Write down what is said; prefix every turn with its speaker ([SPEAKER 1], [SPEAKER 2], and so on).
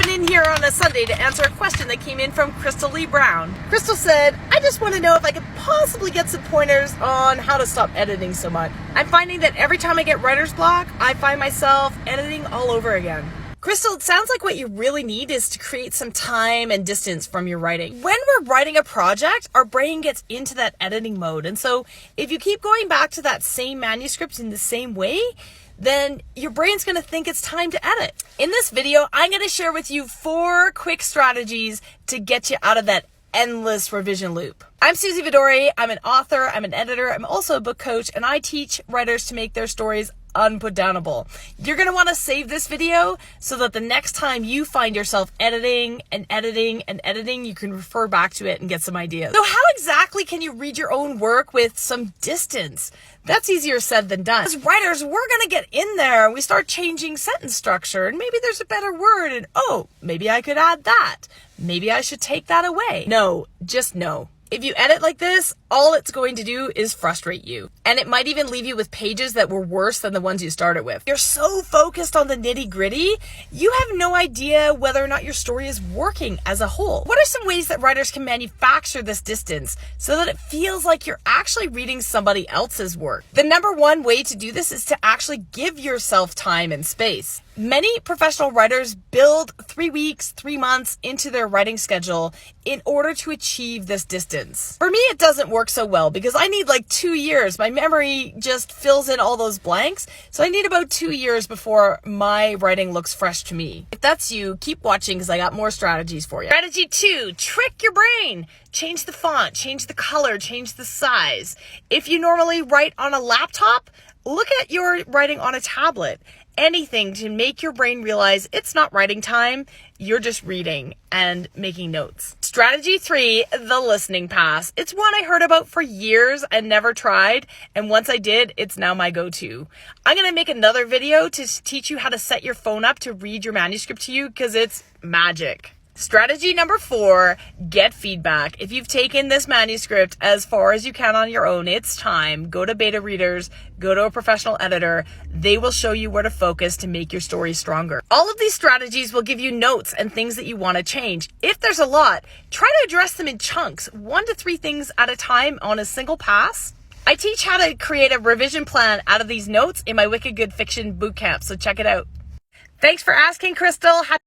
[SPEAKER 1] popping in here on a Sunday to answer a question that came in from Crystal Lee Brown. Crystal said, I just want to know if I could possibly get some pointers on how to stop editing so much. I'm finding that every time I get writer's block, I find myself editing all over again. Crystal, it sounds like what you really need is to create some time and distance from your writing. When we're writing a project, our brain gets into that editing mode. And so if you keep going back to that same manuscript in the same way, then your brain's going to think it's time to edit. In this video, I'm going to share with you 4 quick strategies to get you out of that endless revision loop. I'm Susie Vidori. I'm an author. I'm an editor. I'm also a book coach, and I teach writers to make their stories unputdownable. You're going to want to save this video so that the next time you find yourself editing, you can refer back to it and get some ideas. So how exactly can you read your own work with some distance? That's easier said than done. As writers, we're going to get in there and we start changing sentence structure, and maybe there's a better word, and oh, maybe I could add that. Maybe I should take that away. No, just no. If you edit like this, all it's going to do is frustrate you. And it might even leave you with pages that were worse than the ones you started with. You're so focused on the nitty-gritty, you have no idea whether or not your story is working as a whole. What are some ways that writers can manufacture this distance so that it feels like you're actually reading somebody else's work? The number one way to do this is to actually give yourself time and space. Many professional writers build 3 weeks, 3 months into their writing schedule in order to achieve this distance. For me, it doesn't work so well because I need like 2 years. My memory just fills in all those blanks. So I need about 2 years before my writing looks fresh to me. If that's you, keep watching because I got more strategies for you. Strategy 2, trick your brain. Change the font, change the color, change the size. If you normally write on a laptop, look at your writing on a tablet. Anything to make your brain realize it's not writing time, you're just reading and making notes. Strategy 3, the listening pass. It's one I heard about for years and never tried, and once I did, it's now my go-to. I'm going to make another video to teach you how to set your phone up to read your manuscript to you because it's magic. Strategy number 4, get feedback. If you've taken this manuscript as far as you can on your own, it's time. Go to beta readers, go to a professional editor. They will show you where to focus to make your story stronger. All of these strategies will give you notes and things that you want to change. If there's a lot, try to address them in chunks, 1 to 3 things at a time on a single pass. I teach how to create a revision plan out of these notes in my Wicked Good Fiction Bootcamp, so check it out. Thanks for asking, Crystal.